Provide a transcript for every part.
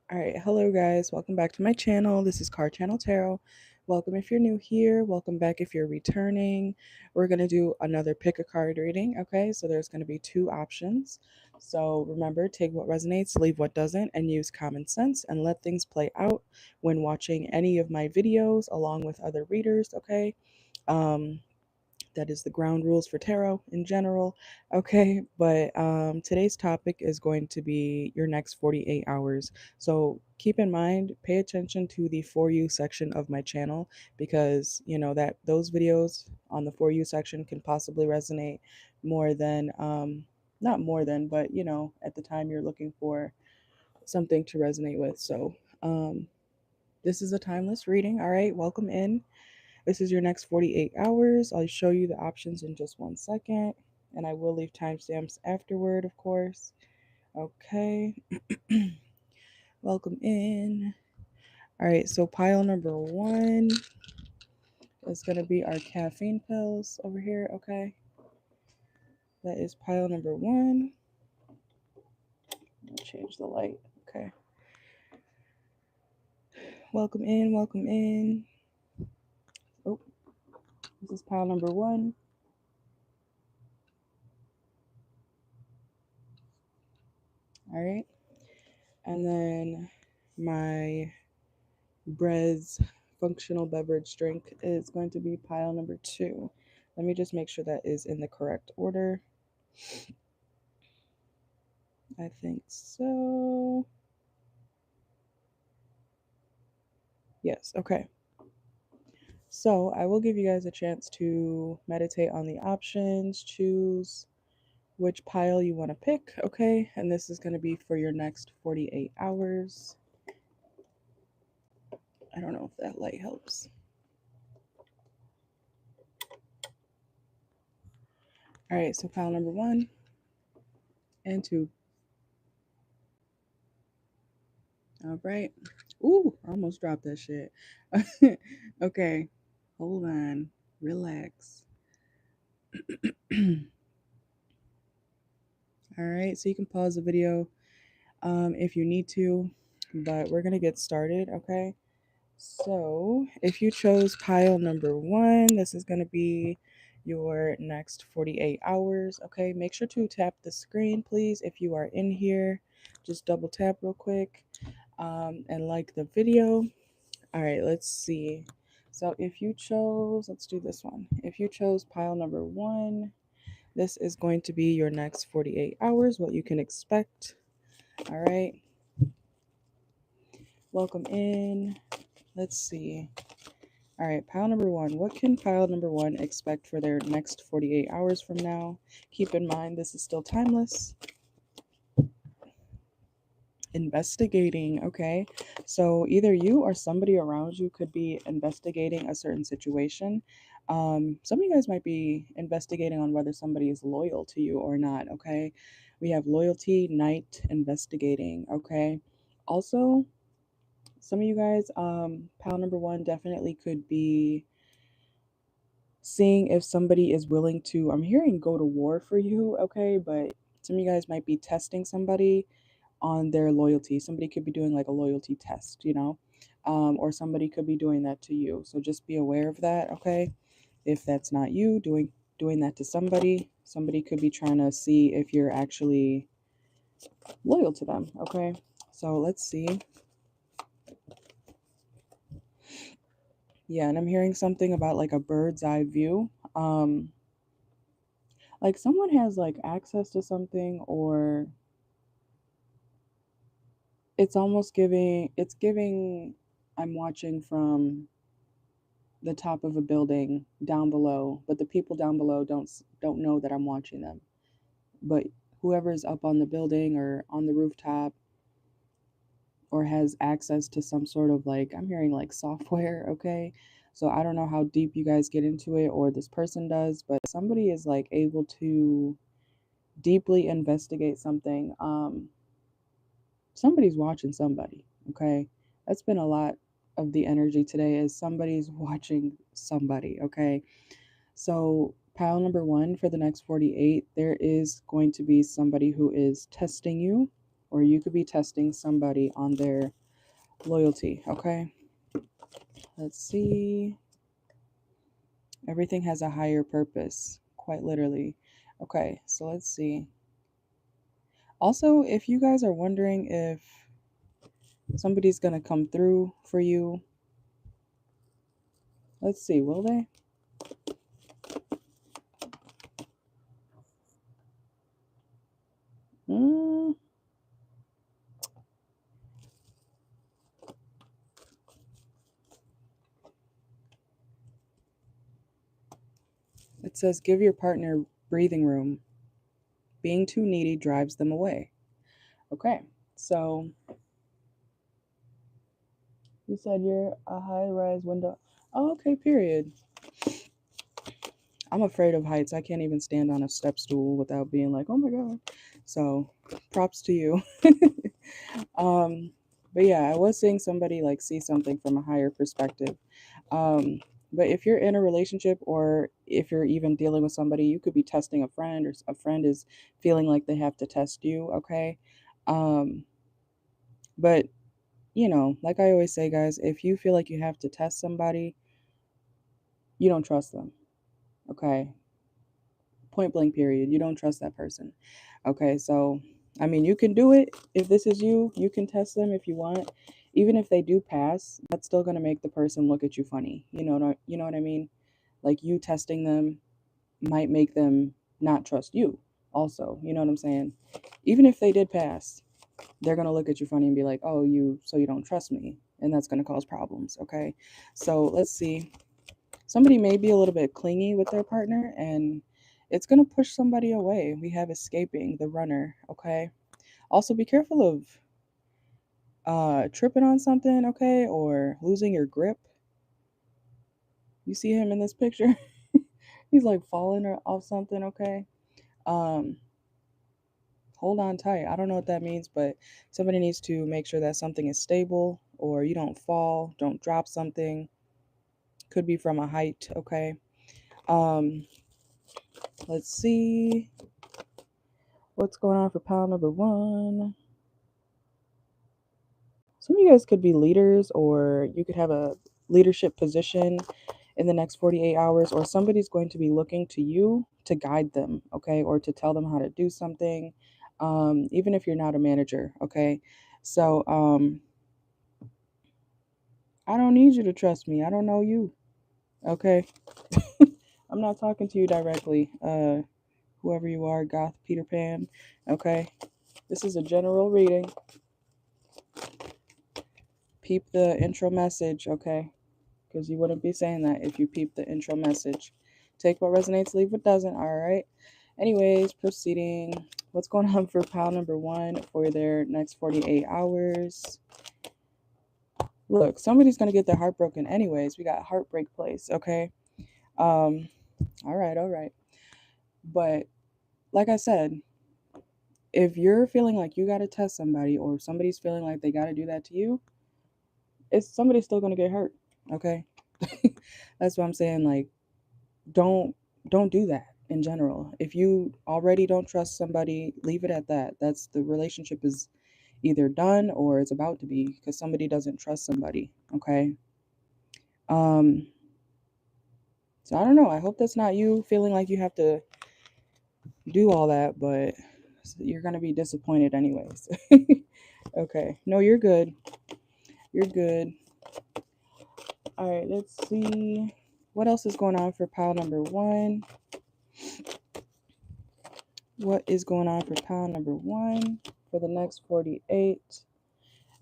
All right, hello guys, welcome back to my channel. This is CarChanneledTarot. Welcome if you're new here, welcome back if you're returning. We're going to do another pick a card reading, okay? So there's going to be two options. So remember, take what resonates, leave what doesn't, and use common sense and let things play out when watching any of my videos along with other readers, okay? Um, that is the ground rules for tarot in general. Okay, but today's topic is going to be your next 48 hours. So keep in mind, pay attention to the For You section of my channel because you know that those videos on the For You section can possibly resonate more than, not more than, but you know, at the time you're looking for something to resonate with. So, this is a timeless reading. All right, welcome in. This is your next 48 hours. I'll show you the options in just 1 second, and I will leave timestamps afterward, of course. Okay. Welcome in. All right, so pile number one is going to be our caffeine pills over here. Okay. That is pile number one. I'll change the light. Okay. Welcome in. Welcome in. Oh, this is pile number one. All right. And then my Brez functional beverage drink is going to be pile number two. Let me just make sure that is in the correct order. I think so. Yes, okay. So I will give you guys a chance to meditate on the options, choose which pile you want to pick, okay? And this is going to be for your next 48 hours. I don't know if that light helps. All right, so pile number one and two. All right. Ooh, I almost dropped that shit. Okay, hold on. Relax. All right, so you can pause the video if you need to, but we're going to get started, okay? So if you chose pile number one, this is going to be your next 48 hours, okay? Make sure to tap the screen, please. If you are in here, just double tap real quick and like the video. All right, let's see. So if you chose, let's do this one. If you chose pile number one, this is going to be your next 48 hours, what you can expect. All right. Welcome in. Let's see. All right, pile number one. What can pile number one expect for their next 48 hours from now? Keep in mind, this is still timeless. Investigating, okay? So either you or somebody around you could be investigating a certain situation. Some of you guys might be investigating on whether somebody is loyal to you or not, okay? We have loyalty, night, investigating, okay? Also, some of you guys, pile number one definitely could be seeing if somebody is willing to, I'm hearing go to war for you, okay? But some of you guys might be testing somebody on their loyalty. Somebody could be doing like a loyalty test, you know, or somebody could be doing that to you. So just be aware of that, okay? If that's not you doing that to somebody, somebody could be trying to see if you're actually loyal to them, okay? So let's see. Yeah, and I'm hearing something about like a bird's eye view. Like someone has like access to something, or it's giving I'm watching from the top of a building down below, but the people down below don't know that I'm watching them. But whoever's up on the building or on the rooftop or has access to some sort of like, I'm hearing like software, okay? So I don't know how deep you guys get into it or this person does, but somebody is like able to deeply investigate something. Somebody's watching somebody, okay? That's been a lot of the energy today is somebody's watching somebody, okay? So pile number one for the next 48, there is going to be somebody who is testing you. or you could be testing somebody on their loyalty, okay? Let's see. Everything has a higher purpose, quite literally. Okay, so let's see. Also, if you guys are wondering if somebody's going to come through for you, let's see, will they? Mm. It says give your partner breathing room. Being too needy drives them away. Okay, so you said you're a high rise window. Oh, okay, period. I'm afraid of heights. I can't even stand on a step stool without being like, oh my God. So props to you. um, but yeah, I was seeing somebody like see something from a higher perspective. Um, but if you're in a relationship or if you're even dealing with somebody, you could be testing a friend or a friend is feeling like they have to test you. Okay. Um, but like I always say, guys, if you feel like you have to test somebody, you don't trust them. Okay. Point blank, period. You don't trust that person. Okay. So, I mean, you can do it. If this is you, you can test them if you want. Even if they do pass, that's still going to make the person look at you funny. You know what I mean? Like you testing them might make them not trust you also. You know what I'm saying? Even if they did pass, they're going to look at you funny and be like, oh, so you don't trust me. And that's going to cause problems. Okay. So let's see. Somebody may be a little bit clingy with their partner and it's going to push somebody away. We have escaping the runner. Okay. Also be careful of tripping on something. Okay. Or losing your grip. You see him in this picture? He's like falling off something. Okay. Um, hold on tight. I don't know what that means, but somebody needs to make sure that something is stable or you don't fall, don't drop something. Could be from a height, okay? Um, let's see what's going on for pile number 1. Some of you guys could be leaders or you could have a leadership position in the next 48 hours, or somebody's going to be looking to you to guide them, okay, or to tell them how to do something, even if you're not a manager, okay? So, I don't need you to trust me. I don't know you, okay? I'm not talking to you directly, whoever you are, Goth Peter Pan, okay? This is a general reading. Peep the intro message, okay? Because you wouldn't be saying that if you peep the intro message. Take what resonates, leave what doesn't, all right? Anyways, proceeding. What's going on for pile number 1 for their next 48 hours? Look, somebody's going to get their heart broken anyways. We got heartbreak place, okay? All right. But like I said, if you're feeling like you got to test somebody or if somebody's feeling like they got to do that to you, somebody's still going to get hurt, okay? That's what I'm saying, like don't do that in general. If you already don't trust somebody, leave it at that. That's the relationship is either done or it's about to be because somebody doesn't trust somebody, okay? Um so I don't know. I hope that's not you feeling like you have to do all that, but you're going to be disappointed anyways. Okay. No, you're good. You're good. All right, let's see what else is going on for pile number 1. What is going on for pile number 1 for the next 48?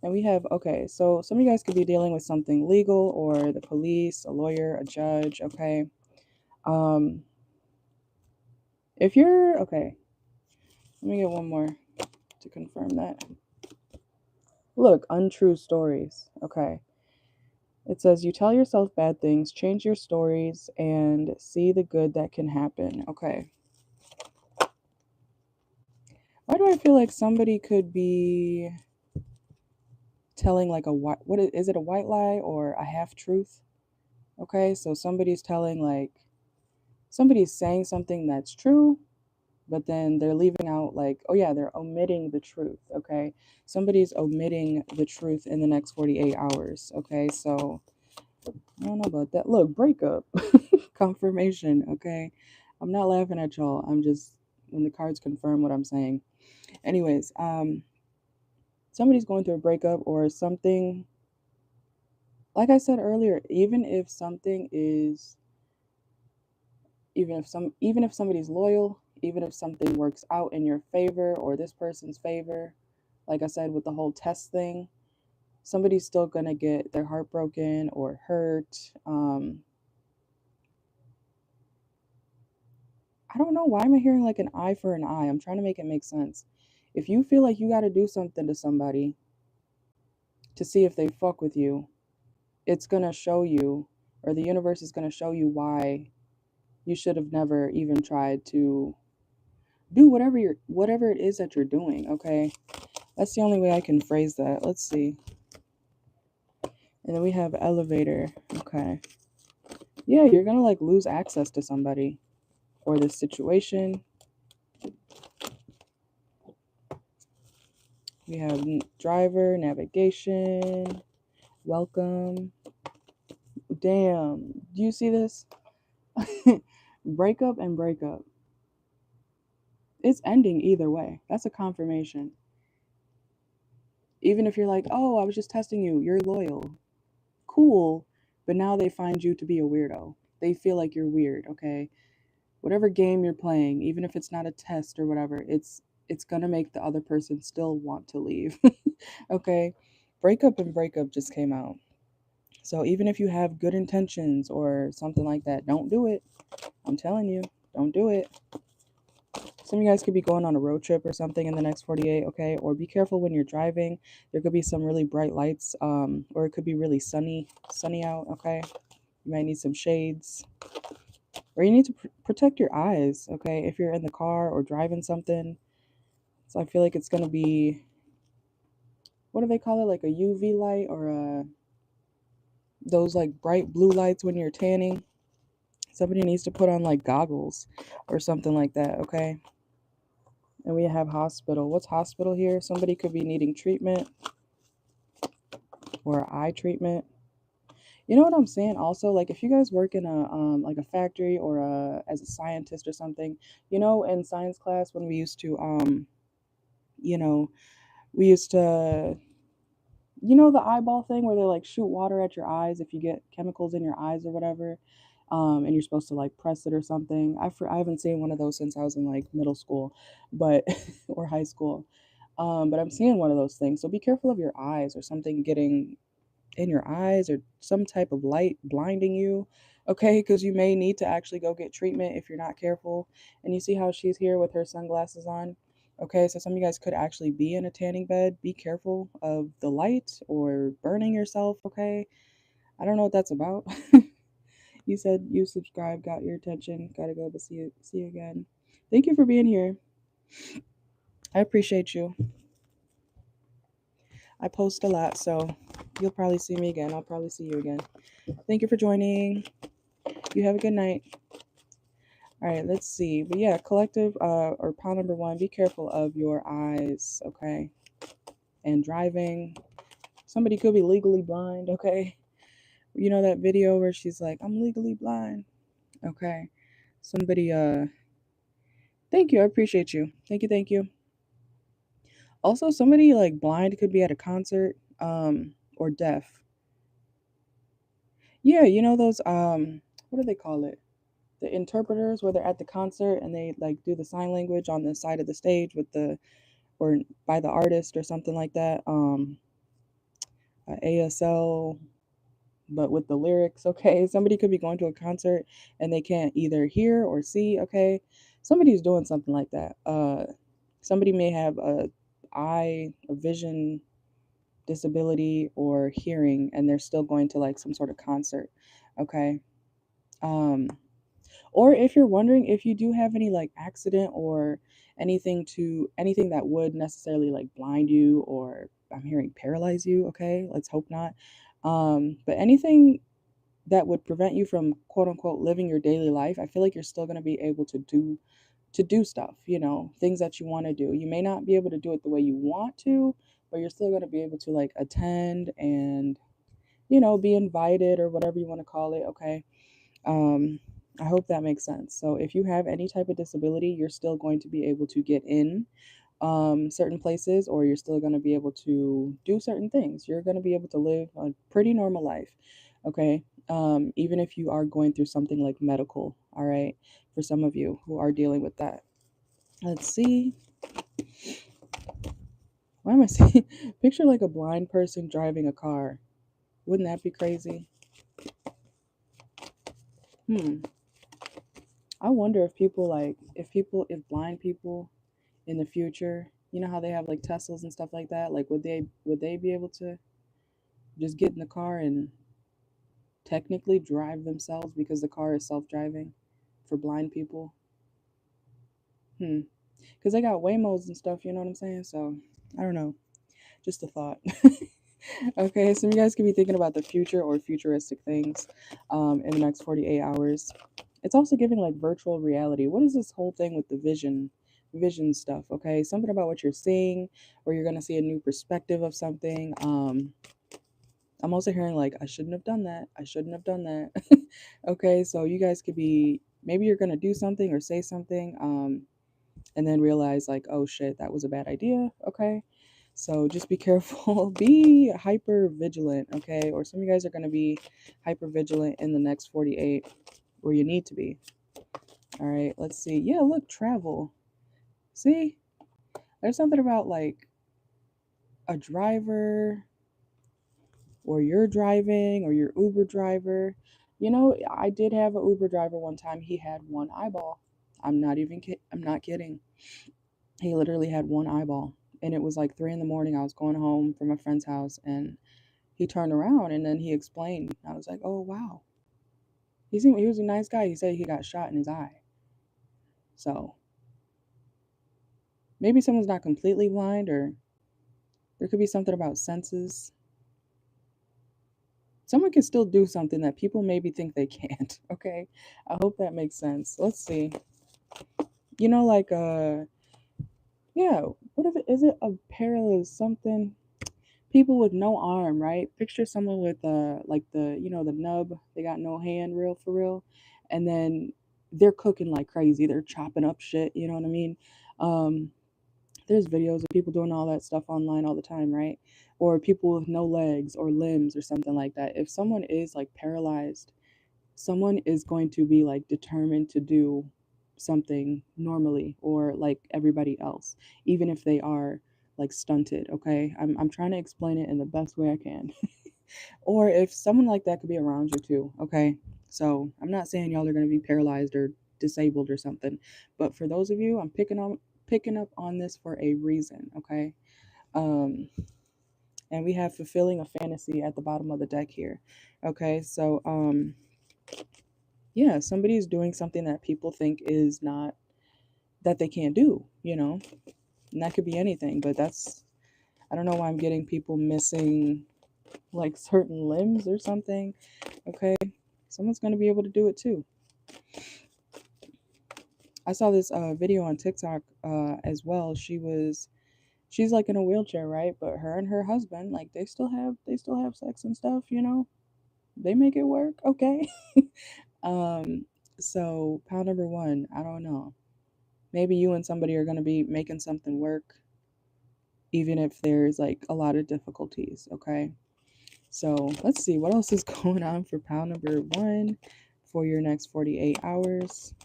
And we have, okay, so some of you guys could be dealing with something legal or the police, a lawyer, a judge, okay? If you're, okay, let me get one more to confirm that. Look, untrue stories, okay. It says you tell yourself bad things, change your stories, and see the good that can happen, okay. Why do I feel like somebody could be telling like a white, what is it, a white lie or a half truth? Okay, so somebody's saying something that's true, but then they're leaving out like, oh yeah, they're omitting the truth. Okay, somebody's omitting the truth in the next 48 hours. Okay, so I don't know about that. Look, breakup. Confirmation. Okay, I'm not laughing at y'all. I'm just, when the cards confirm what I'm saying. Anyways, somebody's going through a breakup or something. Like I said earlier, even if somebody's loyal, even if something works out in your favor or this person's favor, like I said with the whole test thing, somebody's still gonna get their heart broken or hurt. I don't know why am I hearing like an eye for an eye. I'm trying to make it make sense. If you feel like you got to do something to somebody to see if they fuck with you, it's gonna show you, or the universe is gonna show you why you should have never even tried to do whatever it is that you're doing. Okay, that's the only way I can phrase that. Let's see. And then we have elevator. Okay. Yeah, you're gonna like lose access to somebody or this situation. We have driver, navigation, welcome. Damn. Do you see this? Breakup and breakup. It's ending either way. That's a confirmation. Even if you're like, oh, I was just testing you, you're loyal. Cool. But now they find you to be a weirdo. They feel like you're weird, okay? Whatever game you're playing, even if it's not a test or whatever, it's gonna make the other person still want to leave. Okay? Breakup and breakup just came out. So even if you have good intentions or something like that, don't do it. I'm telling you, don't do it. Some of you guys could be going on a road trip or something in the next 48, okay? Or be careful when you're driving. There could be some really bright lights, or it could be really sunny out, okay? You might need some shades. Or you need to protect your eyes, okay? If you're in the car or driving something. So I feel like it's going to be, what do they call it? Like a UV light or those like bright blue lights when you're tanning. Somebody needs to put on like goggles or something like that, okay? And we have hospital. What's hospital here? Somebody could be needing treatment or eye treatment. You know what I'm saying? Also, like if you guys work in a like a factory or as a scientist or something, you know, in science class when we used to you know, we used to, you know, the eyeball thing where they like shoot water at your eyes if you get chemicals in your eyes or whatever, and you're supposed to like press it or something. I haven't seen one of those since I was in like middle school, but or high school. But I'm seeing one of those things. So be careful of your eyes or something getting in your eyes or some type of light blinding you. Okay, because you may need to actually go get treatment if you're not careful. And you see how she's here with her sunglasses on. Okay, so some of you guys could actually be in a tanning bed. Be careful of the light or burning yourself. Okay, I don't know what that's about. You said you subscribed, got your attention, gotta go, but see you again. Thank you for being here. I appreciate you. I post a lot, so you'll probably see me again. I'll probably see you again. Thank you for joining. You have a good night. All right, let's see. But yeah, collective or pile number one, be careful of your eyes, okay? And driving. Somebody could be legally blind, okay? You know that video where she's like, I'm legally blind. Okay. Somebody thank you. I appreciate you. Thank you. Also, somebody like blind could be at a concert or deaf. Yeah, you know those what do they call it? The interpreters where they're at the concert and they like do the sign language on the side of the stage with the or by the artist or something like that. ASL, but with the lyrics. Okay, somebody could be going to a concert and they can't either hear or see. Okay, somebody's doing something like that. Somebody may have a vision disability or hearing, and they're still going to like some sort of concert. Okay. Um, or if you're wondering if you do have any like accident or anything that would necessarily like blind you or I'm hearing paralyze you, okay? Let's hope not. But anything that would prevent you from quote unquote living your daily life, I feel like you're still going to be able to do stuff, things that you want to do. You may not be able to do it the way you want to, but you're still going to be able to like attend and, be invited or whatever you want to call it. Okay. Um, I hope that makes sense. So if you have any type of disability, you're still going to be able to get in certain places, or you're still going to be able to do certain things. You're going to be able to live a pretty normal life. Okay. Even if you are going through something like medical. All right. For some of you who are dealing with that. Let's see. Why am I saying? Picture like a blind person driving a car. Wouldn't that be crazy? Hmm. I wonder if people like, if blind people in the future, you know how they have like Teslas and stuff like that, like would they be able to just get in the car and technically drive themselves because the car is self-driving for blind people? Hmm. Because they got Waymos and stuff, you know what I'm saying? So I don't know. Just a thought. Okay, so you guys could be thinking about the future or futuristic things in the next 48 hours. It's also giving like virtual reality. What is this whole thing with the vision stuff? Okay, something about what you're seeing, or you're gonna see a new perspective of something. I'm also hearing like I shouldn't have done that. I shouldn't have done that. Okay, so you guys could be, maybe you're gonna do something or say something, and then realize like, oh shit, that was a bad idea. Okay, so just be careful. Be hyper vigilant. Okay, or some of you guys are gonna be hyper vigilant in the next 48, where you need to be. All right, let's see. Yeah, look, travel. See, there's something about like a driver, or you're driving, or your Uber driver. I did have an Uber driver one time. He had one eyeball. I'm not kidding. He literally had one eyeball. And it was like 3 in the morning. I was going home from a friend's house, and he turned around and then he explained. I was like, oh wow. He was a nice guy. He said he got shot in his eye. So maybe someone's not completely blind, or there could be something about senses. Someone can still do something that people maybe think they can't. Okay, I hope that makes sense. Let's see. Like yeah, what if it is it a parallel something? People with no arm, right? Picture someone with like the nub. They got no hand, real for real, and then they're cooking like crazy. They're chopping up shit. You know what I mean? Um, there's videos of people doing all that stuff online all the time, right? Or people with no legs or limbs or something like that. If someone is like paralyzed, someone is going to be like determined to do something normally or like everybody else, even if they are like stunted. Okay, I'm trying to explain it in the best way I can. Or if someone like that could be around you too. Okay, so I'm not saying y'all are going to be paralyzed or disabled or something, but for those of you, I'm picking up on this for a reason. Okay. um and we have fulfilling a fantasy at the bottom of the deck here. Okay, so yeah, somebody's doing something that people think is not, that they can't do, and that could be anything, but I don't know why I'm getting people missing like certain limbs or something. Okay, someone's going to be able to do it too. I saw this video on TikTok as well. She's like in a wheelchair, right? But her and her husband, like they still have sex and stuff, they make it work. Okay. um so pound number one, I don't know, maybe you and somebody are going to be making something work, even if there's like a lot of difficulties. Okay, so let's see what else is going on for pound number one for your next 48 hours.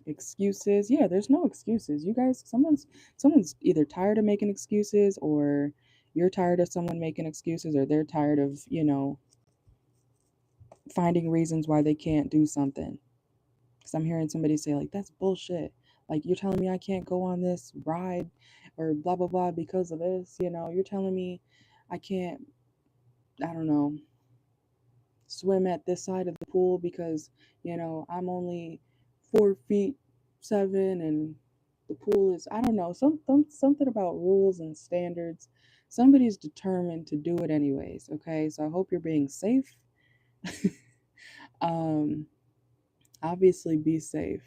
Excuses. Yeah, there's no excuses. You guys, someone's either tired of making excuses, or you're tired of someone making excuses, or they're tired of, finding reasons why they can't do something. Because I'm hearing somebody say, like, that's bullshit. Like, you're telling me I can't go on this ride or blah, blah, blah because of this. You're telling me I can't, I don't know, swim at this side of the pool because, I'm only 4 feet 7 and the pool is, I don't know, something about rules and standards. Somebody's determined to do it anyways. Okay, so I hope you're being safe. um, Obviously, be safe.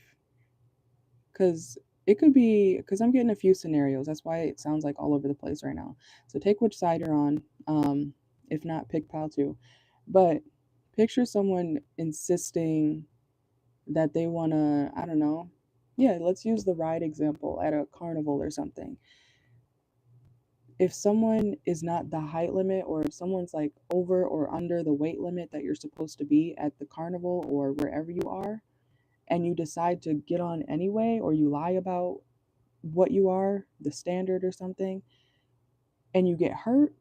because it could be, because I'm getting a few scenarios. That's why it sounds like all over the place right now. So take which side you're on. If not, pick pile two. But picture someone insisting that they want to, I don't know. Yeah, let's use the ride example at a carnival or something. If someone is not the height limit, or if someone's like over or under the weight limit that you're supposed to be at the carnival or wherever you are, and you decide to get on anyway, or you lie about what you are, the standard or something, and you get hurt,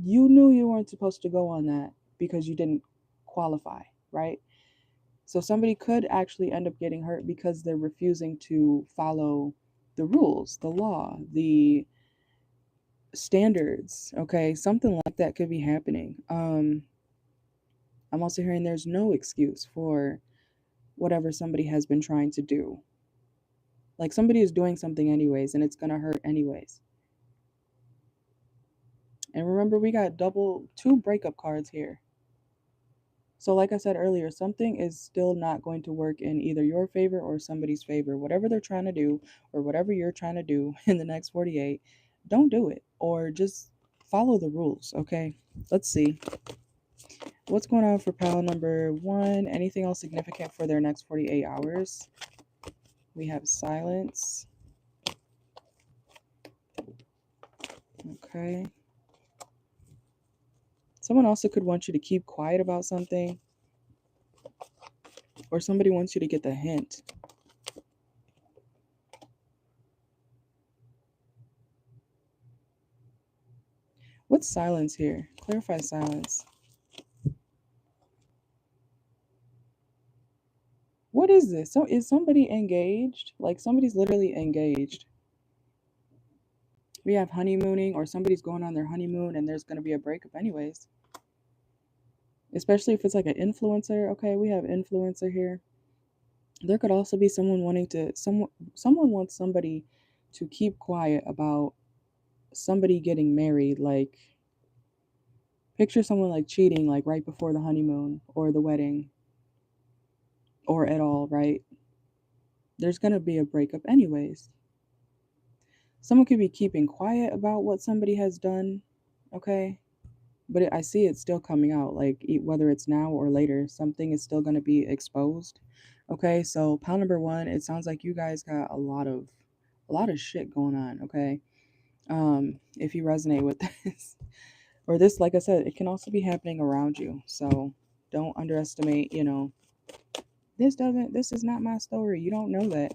you knew you weren't supposed to go on that because you didn't qualify, right? So somebody could actually end up getting hurt because they're refusing to follow the rules, the law, the standards. Okay, something like that could be happening. I'm also hearing there's no excuse for whatever somebody has been trying to do. Like somebody is doing something anyways, and it's gonna hurt anyways. And remember, we got two breakup cards here. So, like I said earlier, something is still not going to work in either your favor or somebody's favor. Whatever they're trying to do, or whatever you're trying to do in the next 48, don't do it, or just follow the rules, okay? Let's see. What's going on for pile number one? Anything else significant for their next 48 hours? We have silence. Okay. Someone also could want you to keep quiet about something, or somebody wants you to get the hint. What's silence here? Clarify silence. What is this? So is somebody engaged? Like somebody's literally engaged. We have honeymooning, or somebody's going on their honeymoon and there's going to be a breakup anyways. Especially if it's like an influencer. Okay, we have influencer here. There could also be someone wanting to someone wants somebody to keep quiet about somebody getting married. Like picture someone like cheating like right before the honeymoon or the wedding or at all, right? There's going to be a breakup anyways. Someone could be keeping quiet about what somebody has done, okay? But I see it still coming out, like whether it's now or later, something is still going to be exposed. Okay, so pile number one, it sounds like you guys got a lot of shit going on, okay? If you resonate with this, or this, like I said, it can also be happening around you. So don't underestimate, this is not my story. You don't know that.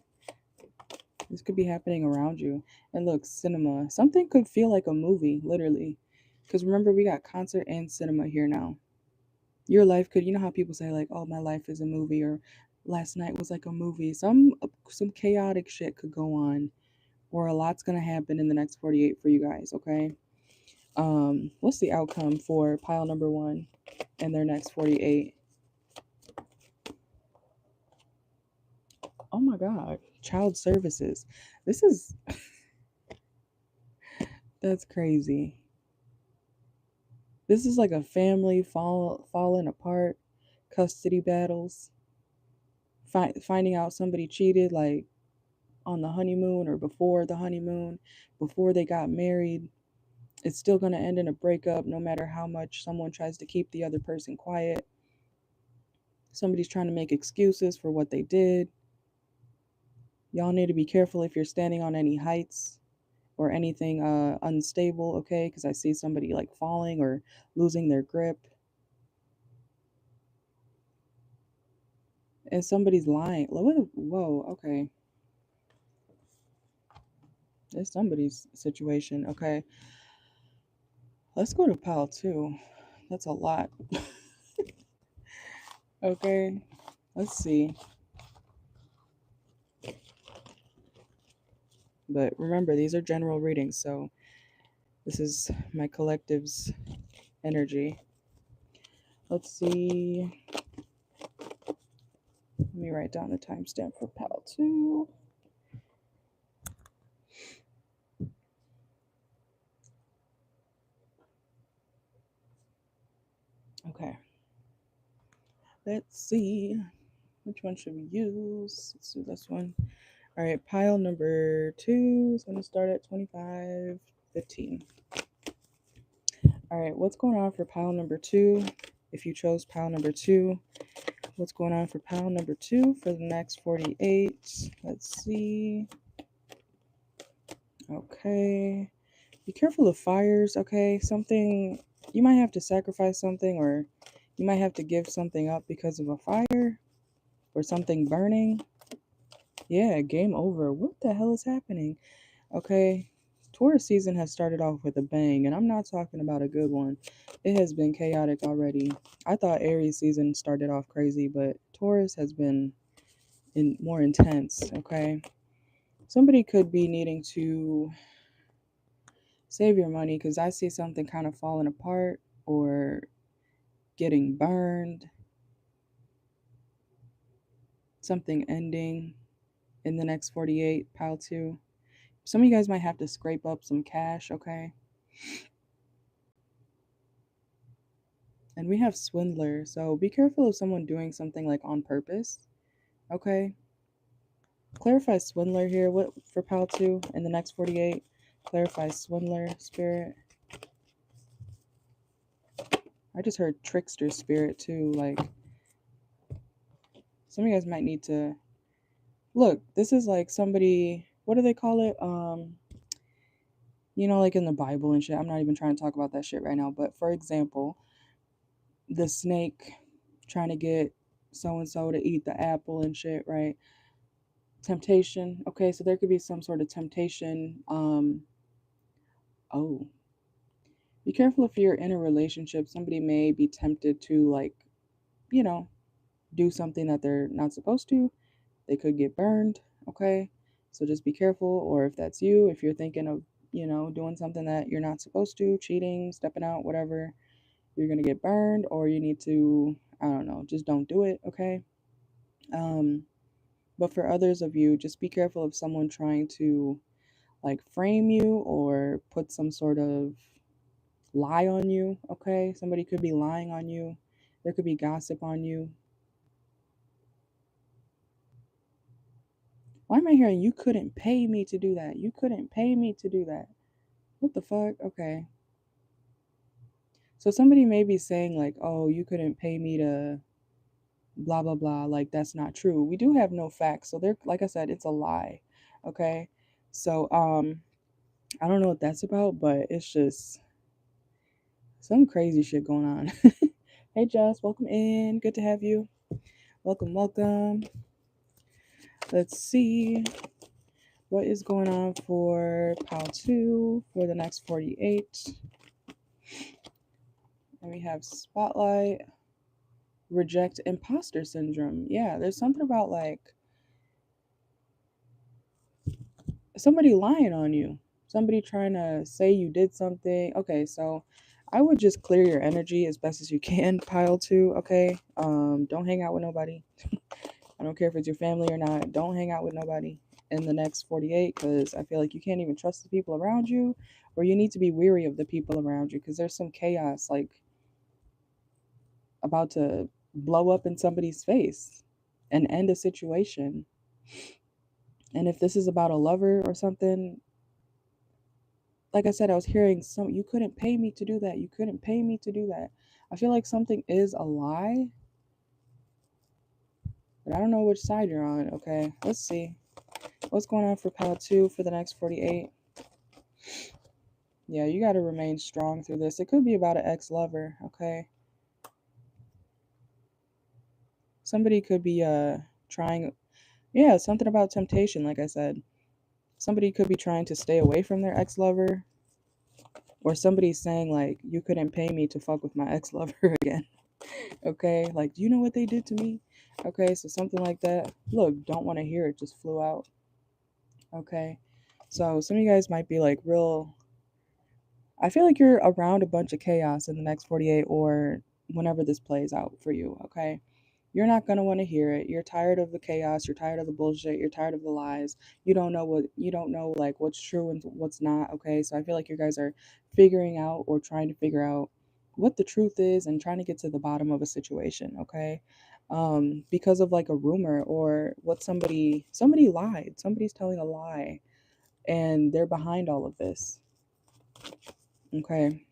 This could be happening around you. And look, cinema. Something could feel like a movie, literally. Because remember, we got concert and cinema here now. Your life could, you know how people say, like, oh, my life is a movie, or last night was like a movie. Some chaotic shit could go on, or a lot's gonna happen in the next 48 for you guys, okay? What's the outcome for pile number one and their next 48? Oh my god, child services. This is that's crazy. This is like a family falling apart, custody battles, finding out somebody cheated like on the honeymoon or before the honeymoon, before they got married. It's still going to end in a breakup no matter how much someone tries to keep the other person quiet. Somebody's trying to make excuses for what they did. Y'all need to be careful if you're standing on any heights or anything unstable, okay? Because I see somebody like falling or losing their grip. And somebody's lying. Whoa, okay. It's somebody's situation, okay. Let's go to pile two. That's a lot. Okay, let's see. But remember, these are general readings, so this is my collective's energy. Let's see. Let me write down the timestamp for pile two. Okay. Let's see. Which one should we use? Let's do this one. All right, pile number 2 is going to start at 25.15. All right, what's going on for pile number 2? If you chose pile number 2, what's going on for pile number 2 for the next 48? Let's see. Okay. Be careful of fires, okay? Something, you might have to sacrifice something, or you might have to give something up because of a fire or something burning. Yeah, game over. What the hell is happening? Okay. Taurus season has started off with a bang, and I'm not talking about a good one. It has been chaotic already. I thought Aries season started off crazy, but Taurus has been more intense, okay? Somebody could be needing to save your money because I see something kind of falling apart or getting burned, something ending in the next 48, pile 2. Some of you guys might have to scrape up some cash, okay? And we have swindler, so be careful of someone doing something like on purpose, okay? Clarify swindler here. What for pile 2 in the next 48? Clarify swindler, spirit. I just heard trickster spirit too. Like, some of you guys might need to look. This is like somebody, what do they call it? You know, like in the Bible and shit. I'm not even trying to talk about that shit right now. But for example, the snake trying to get so and so to eat the apple and shit, right? Temptation. Okay, so there could be some sort of temptation. Oh, be careful if you're in a relationship. Somebody may be tempted to, like, you know, do something that they're not supposed to. They could get burned. Okay, so just be careful. Or if that's you, if you're thinking of, doing something that you're not supposed to, cheating, stepping out, whatever, you're gonna get burned, or you need to, I don't know, just don't do it. Okay. Um, but for others of you, just be careful of someone trying to like frame you or put some sort of lie on you, okay? Somebody could be lying on you. There could be gossip on you. Why am I hearing you couldn't pay me to do that? You couldn't pay me to do that. What the fuck? Okay. So somebody may be saying like, "Oh, you couldn't pay me to blah blah blah." Like that's not true. We do have no facts. So there, like I said, it's a lie. Okay? So I don't know what that's about, but it's just some crazy shit going on. Hey Joss, welcome in. Good to have you. Welcome, welcome. Let's see what is going on for pile 2 for the next 48. And we have spotlight, reject, imposter syndrome. Yeah, there's something about like somebody lying on you, somebody trying to say you did something. Okay, so I would just clear your energy as best as you can, pile 2. Okay, don't hang out with nobody. I don't care if it's your family or not. Don't hang out with nobody in the next 48 because I feel like you can't even trust the people around you, or you need to be weary of the people around you because there's some chaos like about to blow up in somebody's face and end a situation. And if this is about a lover or something, like I said, I was hearing some, you couldn't pay me to do that. You couldn't pay me to do that. I feel like something is a lie, but I don't know which side you're on. Okay, let's see. What's going on for pile 2 for the next 48? Yeah, you got to remain strong through this. It could be about an ex-lover, okay? Somebody could be trying, yeah, something about temptation, like I said. Somebody could be trying to stay away from their ex-lover, or somebody's saying like, you couldn't pay me to fuck with my ex-lover again. Okay? Like, do you know what they did to me? Okay, so something like that. Look, don't want to hear it, just flew out. Okay? So some of you guys might be like real, I feel like you're around a bunch of chaos in the next 48 or whenever this plays out for you, okay? You're not going to want to hear it. You're tired of the chaos, you're tired of the bullshit, you're tired of the lies. You don't know like what's true and what's not, okay? So I feel like you guys are figuring out or trying to figure out what the truth is and trying to get to the bottom of a situation, okay? because of like a rumor or what somebody lied. Somebody's telling a lie and they're behind all of this. Okay.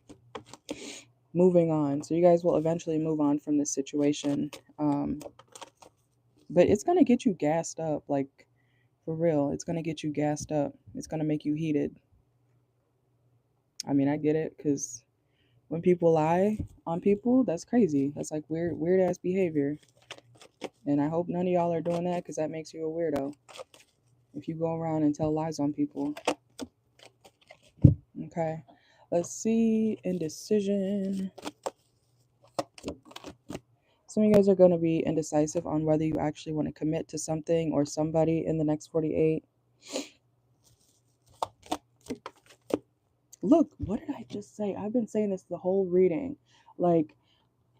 Moving on. So you guys will eventually move on from this situation. But it's going to get you gassed up, like for real. It's going to get you gassed up. It's going to make you heated. I mean, I get it, because when people lie on people, that's crazy. That's like weird ass behavior. And I hope none of y'all are doing that, because that makes you a weirdo. If you go around and tell lies on people. Okay. Let's see. Indecision. Some of you guys are going to be indecisive on whether you actually want to commit to something or somebody in the next 48. Look, what did I just say? I've been saying this the whole reading. Like,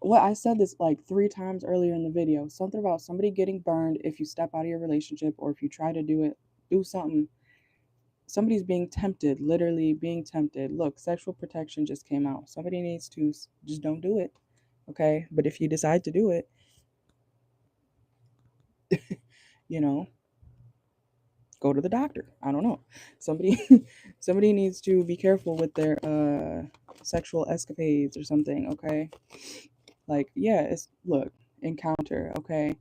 what I said this like 3 times earlier in the video. Something about somebody getting burned if you step out of your relationship, or if you try to do something. Somebody's being tempted, literally being tempted. Look, sexual protection just came out. Somebody needs to just don't do it. Okay? But if you decide to do it, you know, go to the doctor. I don't know. Somebody somebody needs to be careful with their sexual escapades or something, okay? Like, yeah, it's look, encounter, okay?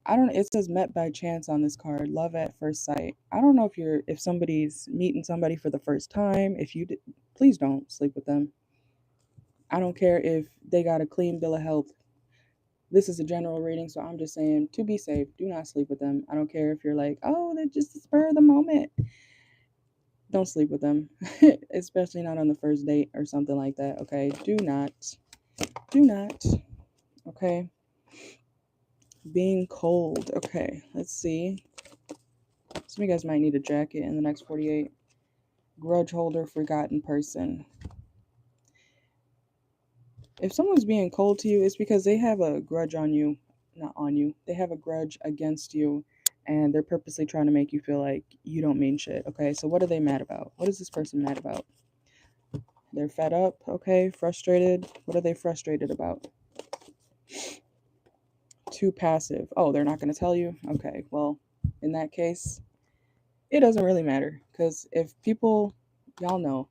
I don't, it says met by chance on this card, love at first sight. I don't know if somebody's meeting somebody for the first time. If you please don't sleep with them. I don't care if they got a clean bill of health. This is a general reading, so I'm just saying, to be safe, do not sleep with them. I don't care if you're like, oh, they're just the spur of the moment. Don't sleep with them, especially not on the first date or something like that. Okay, do not. Okay, being cold. Okay, let's see. Some of you guys might need a jacket in the next 48. Grudge holder, forgotten person. If someone's being cold to you, it's because they have a grudge on you. Not on you. They have a grudge against you, and they're purposely trying to make you feel like you don't mean shit. Okay, so what are they mad about? What is this person mad about? They're fed up. Okay, frustrated. What are they frustrated about? Too passive. Oh, they're not going to tell you? Okay, well, in that case, it doesn't really matter, because if people, y'all know,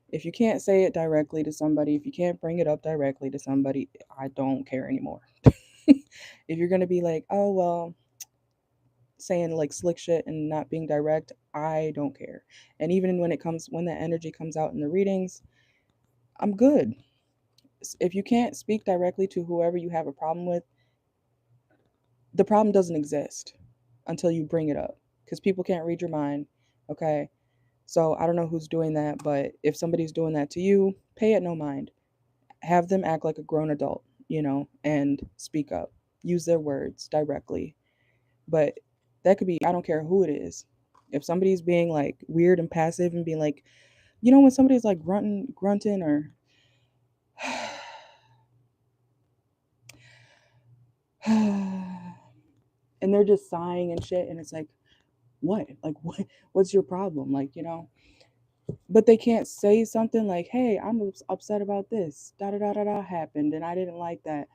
if you can't say it directly to somebody, if you can't bring it up directly to somebody, I don't care anymore. If you're going to be like, oh, well, saying like slick shit and not being direct, I don't care. And even when that energy comes out in the readings, I'm good. If you can't speak directly to whoever you have a problem with, the problem doesn't exist until you bring it up, because people can't read your mind. Okay, so I don't know who's doing that, but if somebody's doing that to you, pay it no mind. Have them act like a grown adult, and speak up. Use their words directly. But that could be, I don't care who it is. If somebody's being like weird and passive and being like, when somebody's like grunting or and they're just sighing and shit, and it's like, what? Like, what's your problem? Like, but they can't say something like, hey, I'm upset about this, da da da da da happened, and I didn't like that.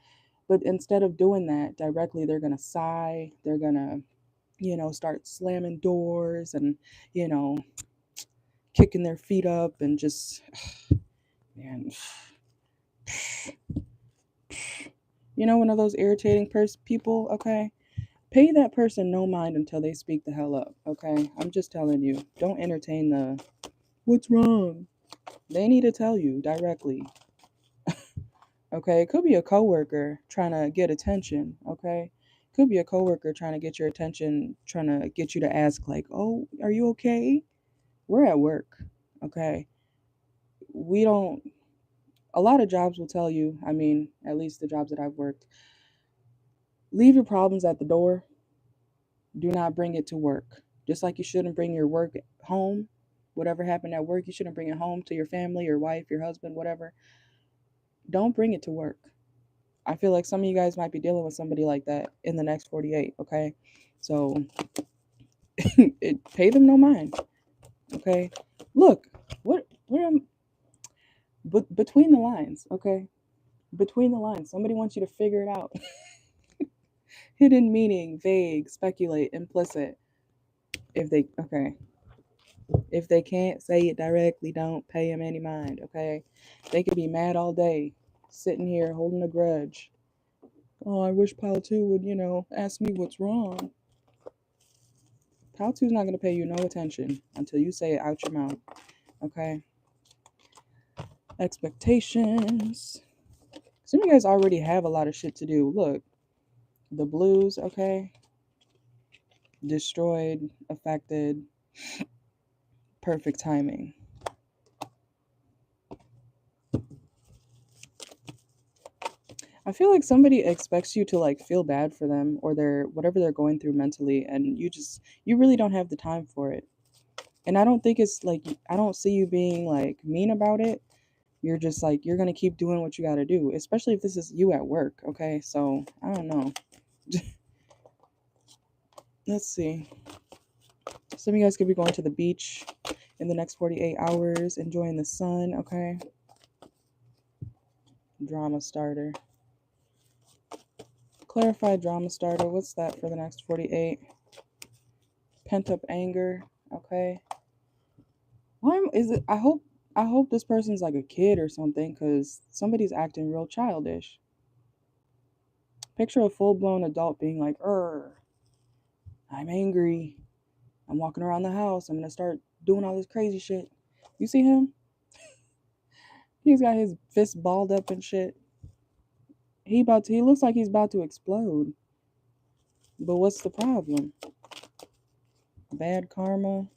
But instead of doing that directly, they're gonna sigh, they're gonna, start slamming doors and, you know, kicking their feet up and just, man, one of those irritating people, okay? Pay that person no mind until they speak the hell up, okay? I'm just telling you, don't entertain the, what's wrong? They need to tell you directly. Okay, it could be a coworker trying to get attention, okay? Could be a coworker trying to get your attention, trying to get you to ask like, "Oh, are you okay?" We're at work, okay? We don't, a lot of jobs will tell you, I mean, at least the jobs that I've worked, leave your problems at the door. Do not bring it to work. Just like you shouldn't bring your work home. Whatever happened at work, you shouldn't bring it home to your family, your wife, your husband, whatever. Don't bring it to work. I feel like some of you guys might be dealing with somebody like that in the next 48, okay? So pay them no mind, okay? Look, what am, but between the lines, okay? Between the lines, somebody wants you to figure it out. Hidden meaning, vague, speculate, implicit. If they can't say it directly, don't pay them any mind, okay? They could be mad all day, sitting here holding a grudge. Oh, I wish Pile 2 would, ask me what's wrong. Pile 2's not going to pay you no attention until you say it out your mouth, okay? Expectations. Some of you guys already have a lot of shit to do. Look, the blues, okay? Destroyed, affected, perfect timing. I feel like somebody expects you to like feel bad for them or their whatever they're going through mentally, and you really don't have the time for it. And I don't think it's like, I don't see you being like mean about it. You're just like, you're gonna keep doing what you gotta do, especially if this is you at work, okay? So I don't know. Let's see. Some of you guys could be going to the beach in the next 48 hours, enjoying the sun, okay? Drama starter. Clarified drama starter. What's that for the next 48? Pent up anger, okay? Why is it? I hope this person's like a kid or something, because somebody's acting real childish. Picture a full blown adult being like, I'm angry. I'm walking around the house. I'm gonna start doing all this crazy shit. You see him? He's got his fist balled up and shit. He looks like he's about to explode. But what's the problem? Bad karma.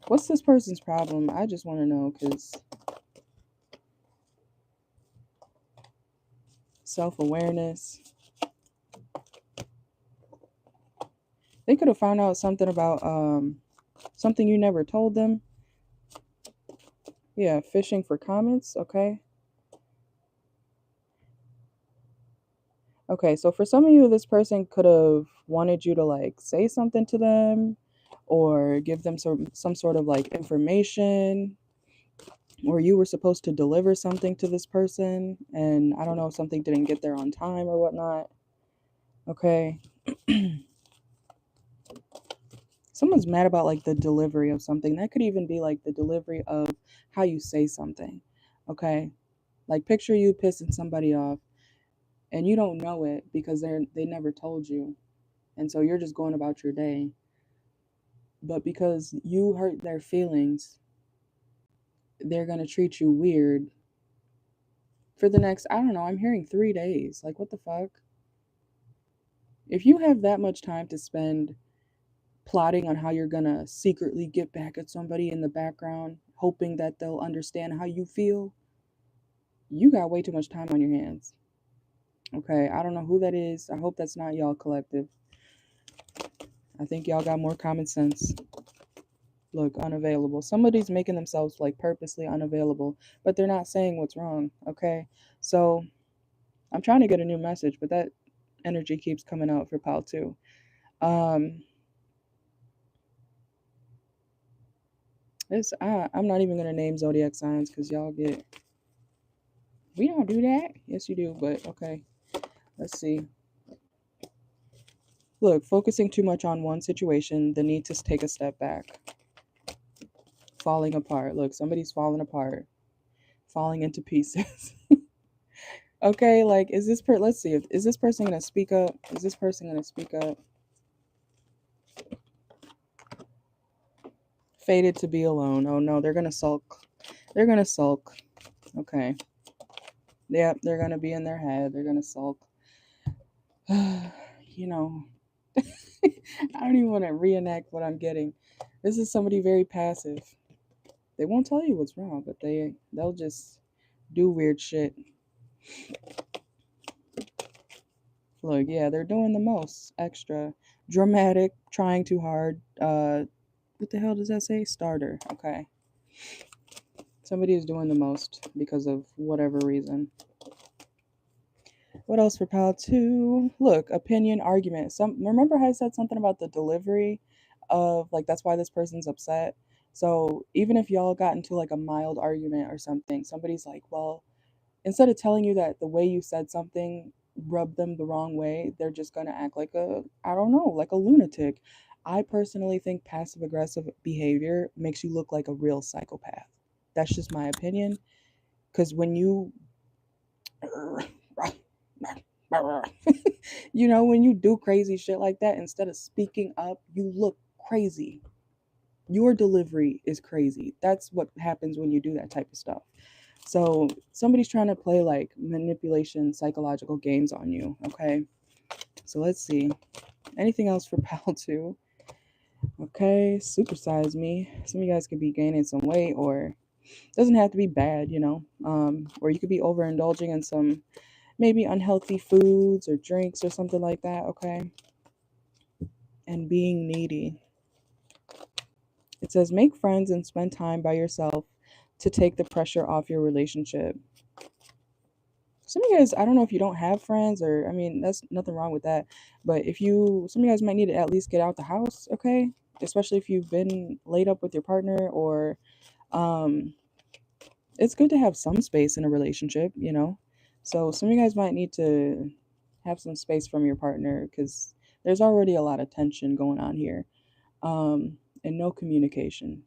What's this person's problem? I just want to know, because self-awareness. They could have found out something about something you never told them. Yeah, fishing for comments, okay? Okay, so for some of you, this person could have wanted you to like say something to them or give them some sort of like information, or you were supposed to deliver something to this person, and I don't know if something didn't get there on time or whatnot. Okay. Someone's mad about like the delivery of something. That could even be like the delivery of how you say something. Okay? Like picture you pissing somebody off and you don't know it because they never told you. And so you're just going about your day. But because you hurt their feelings, they're going to treat you weird for the next, I don't know, I'm hearing 3 days. Like, what the fuck? If you have that much time to spend plotting on how you're going to secretly get back at somebody in the background, hoping that they'll understand how you feel, you got way too much time on your hands. Okay, I don't know who that is. I hope that's not y'all collective. I think y'all got more common sense. Look, unavailable. Somebody's making themselves like purposely unavailable, but they're not saying what's wrong. Okay, so I'm trying to get a new message, but that energy keeps coming out for pile 2. I'm not even gonna name zodiac signs because y'all get. We don't do that. Yes, you do, but okay. Let's see. Look, focusing too much on one situation, the need to take a step back. Falling apart. Look, somebody's falling apart, falling into pieces. Okay, like, let's see, is this person gonna speak up? Is this person gonna speak up? Fated to be alone. Oh no, they're gonna sulk. They're gonna sulk. Okay. Yep, they're gonna be in their head. They're gonna sulk. You know, I don't even want to reenact what I'm getting. This is somebody very passive. They won't tell you what's wrong, but they'll just do weird shit. Look, yeah, they're doing the most. Extra dramatic, trying too hard. What the hell does that say? Starter. Okay. Somebody is doing the most because of whatever reason. What else for pile 2? Look, opinion, argument. Remember how I said something about the delivery of like that's why this person's upset. So even if y'all got into like a mild argument or something, somebody's like, well, instead of telling you that the way you said something rub them the wrong way, they're just going to act like I don't know, like a lunatic. I personally think passive aggressive behavior makes you look like a real psychopath. That's just my opinion. Because when you, when you do crazy shit like that, instead of speaking up, you look crazy. Your delivery is crazy. That's what happens when you do that type of stuff. So somebody's trying to play like manipulation, psychological games on you. Okay. So let's see. Anything else for pal 2? Okay. Supersize me. Some of you guys could be gaining some weight, or it doesn't have to be bad, or you could be overindulging in some maybe unhealthy foods or drinks or something like that. Okay. And being needy. It says make friends and spend time by yourself to take the pressure off your relationship. Some of you guys, I don't know if you don't have friends, or I mean, that's nothing wrong with that. But some of you guys might need to at least get out the house, okay? Especially if you've been laid up with your partner, or um, it's good to have some space in a relationship. So some of you guys might need to have some space from your partner because there's already a lot of tension going on here, and no communication,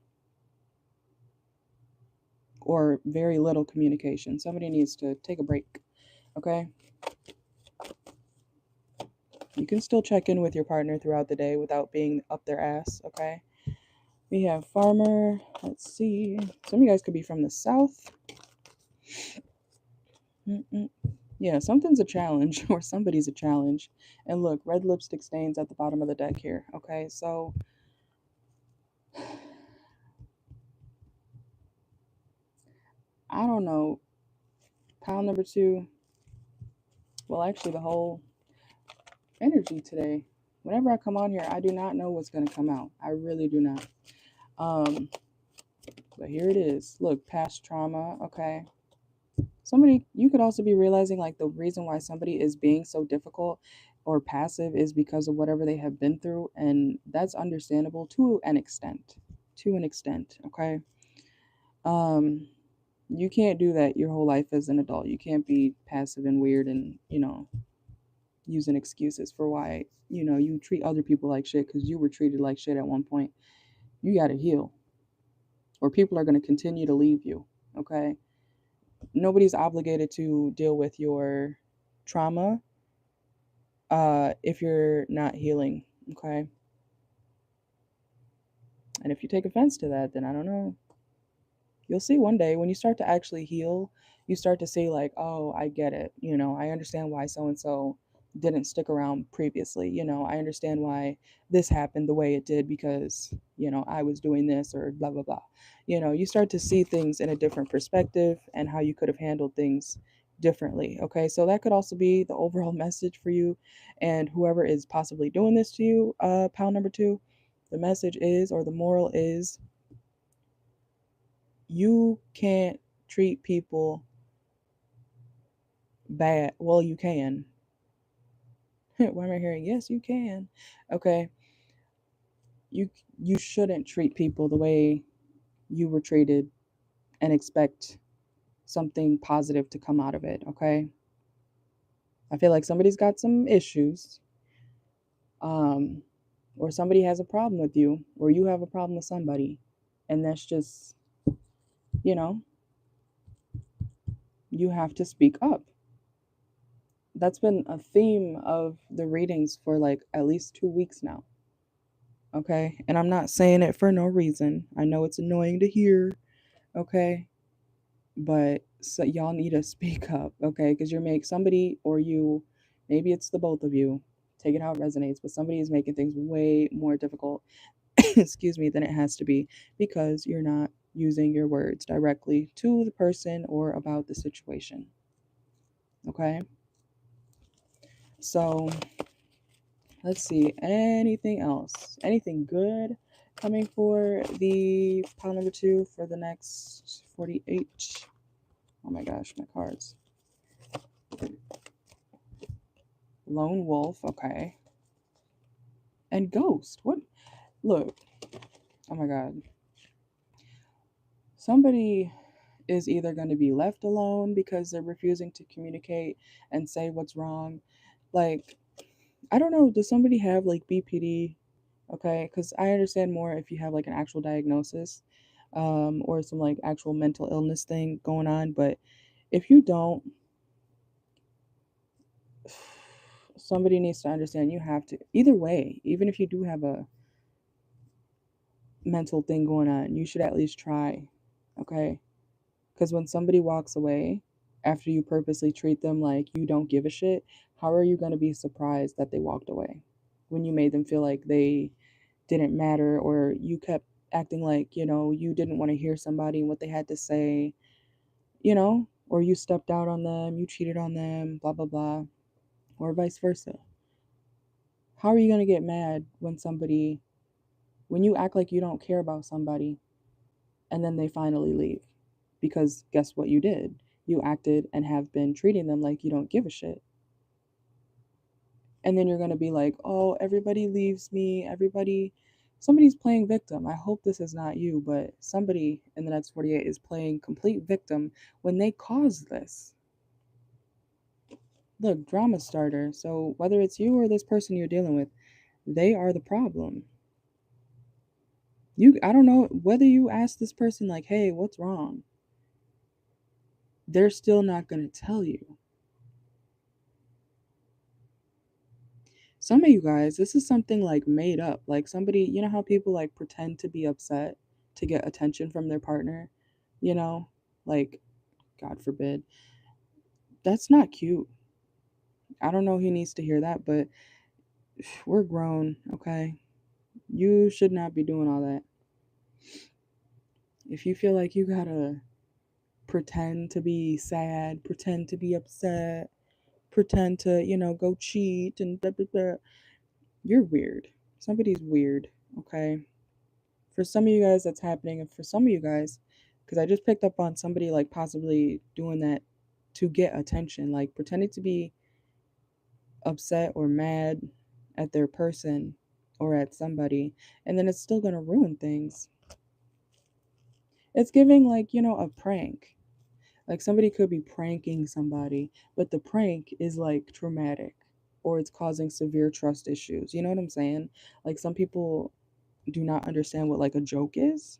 or very little communication. Somebody needs to take a break, okay? You can still check in with your partner throughout the day without being up their ass, okay? We have farmer. Let's see. Some of you guys could be from the south. Yeah, something's a challenge, or somebody's a challenge. And look, red lipstick stains at the bottom of the deck here, okay? So I don't know. Pile number 2. Well, actually, the whole energy today. Whenever I come on here, I do not know what's going to come out. I really do not. But here it is. Look, past trauma, okay? You could also be realizing like the reason why somebody is being so difficult or passive is because of whatever they have been through, and that's understandable to an extent. To an extent, okay? Um, you can't do that your whole life as an adult. You can't be passive and weird and, using excuses for why, you treat other people like shit because you were treated like shit at one point. You got to heal, or people are going to continue to leave you, okay? Nobody's obligated to deal with your trauma if you're not healing, okay? And if you take offense to that, then I don't know. You'll see one day when you start to actually heal, you start to see like, oh, I get it. I understand why so and so didn't stick around previously. I understand why this happened the way it did because, I was doing this or blah blah blah. You start to see things in a different perspective and how you could have handled things differently. Okay? So that could also be the overall message for you and whoever is possibly doing this to you, pal number 2. The message is, or the moral is, you can't treat people bad. Well, you can. Why am I hearing yes, you can? Okay. You shouldn't treat people the way you were treated and expect something positive to come out of it, okay? I feel like somebody's got some issues. Or somebody has a problem with you, or you have a problem with somebody. And that's just, you know, you have to speak up. That's been a theme of the readings for like at least 2 weeks now. Okay. And I'm not saying it for no reason. I know it's annoying to hear. Okay. But so y'all need to speak up. Okay. Because somebody, or you, maybe it's the both of you, take it how it resonates, but somebody is making things way more difficult, excuse me, than it has to be because you're not using your words directly to the person or about the situation. Okay. So let's see. Anything else? Anything good coming for the pile number 2 for the next 48? Oh my gosh, my cards. Lone wolf, okay. And ghost. What? Look. Oh my god. Somebody is either going to be left alone because they're refusing to communicate and say what's wrong. Like, I don't know, does somebody have like BPD? Okay, because I understand more if you have like an actual diagnosis, or some like actual mental illness thing going on. But if you don't, somebody needs to understand you have to, either way, even if you do have a mental thing going on, you should at least try. Okay, because when somebody walks away after you purposely treat them like you don't give a shit, how are you going to be surprised that they walked away when you made them feel like they didn't matter, or you kept acting like, you didn't want to hear somebody and what they had to say, or you stepped out on them, you cheated on them, blah, blah, blah, or vice versa. How are you going to get mad when you act like you don't care about somebody and then they finally leave? Because guess what you did? You acted and have been treating them like you don't give a shit. And then you're going to be like, oh, everybody leaves me, somebody's playing victim. I hope this is not you, but somebody in the next 48 is playing complete victim when they caused this. Look, drama starter. So whether it's you or this person you're dealing with, they are the problem. I don't know whether you ask this person like, hey, what's wrong? They're still not going to tell you. Some of you guys, this is something like made up. Like somebody, you know how people like pretend to be upset to get attention from their partner? You know, like, God forbid. That's not cute. I don't know who needs to hear that, but we're grown, okay? You should not be doing all that. If you feel like you gotta pretend to be sad, pretend to be upset, pretend to, go cheat and blah, blah, blah, you're weird. Somebody's weird, okay? For some of you guys, that's happening. And for some of you guys, because I just picked up on somebody like possibly doing that to get attention, like pretending to be upset or mad at their person or at somebody, and then it's still going to ruin things. It's giving like, a prank. Like somebody could be pranking somebody, but the prank is like traumatic or it's causing severe trust issues. You know what I'm saying? Like some people do not understand what like a joke is,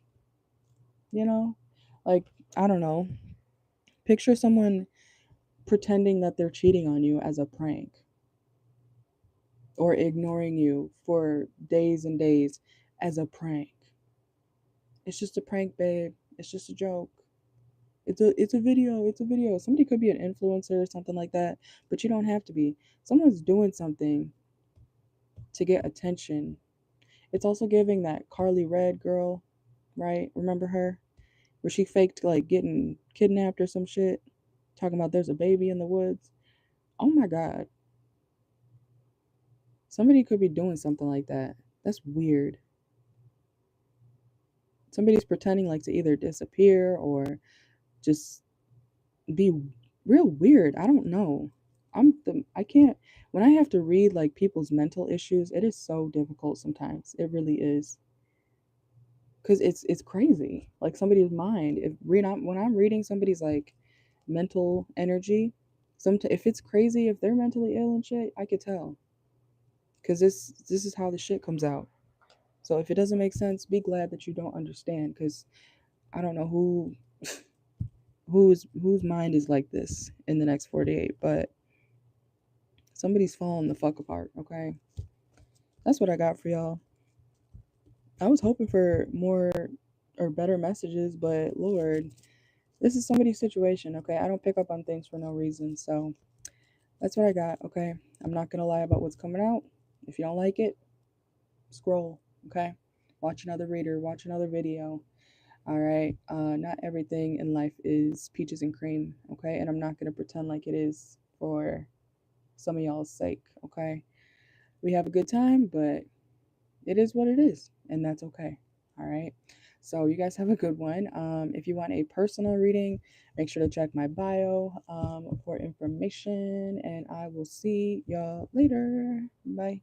you know? Like, I don't know. Picture someone pretending that they're cheating on you as a prank or ignoring you for days and days as a prank. It's just a prank, babe. It's just a joke. It's a video. It's a video. Somebody could be an influencer or something like that, but you don't have to be. Someone's doing something to get attention. It's also giving that Carly Red girl, right? Remember her? Where she faked like getting kidnapped or some shit, talking about there's a baby in the woods. Oh my god. Somebody could be doing something like that. That's weird. Somebody's pretending like to either disappear or just be real weird. I don't know. I can't, when I have to read like people's mental issues, it is so difficult sometimes. It really is. Cuz it's crazy. Like somebody's mind. When I'm reading somebody's like mental energy, if it's crazy, if they're mentally ill and shit, I could tell. Cuz this is how the shit comes out. So if it doesn't make sense, be glad that you don't understand, cuz I don't know whose mind is like this in the next 48, but somebody's falling the fuck apart, okay? That's what I got for y'all. I was hoping for more or better messages, but Lord, this is somebody's situation, okay? I don't pick up on things for no reason, so that's what I got, okay? I'm not gonna lie about what's coming out. If you don't like it, scroll, okay? Watch another reader, watch another video. All right. Not everything in life is peaches and cream, okay? And I'm not gonna pretend like it is for some of y'all's sake, okay? We have a good time, but it is what it is, and that's okay. All right. So you guys have a good one. If you want a personal reading, make sure to check my bio for information, and I will see y'all later. Bye.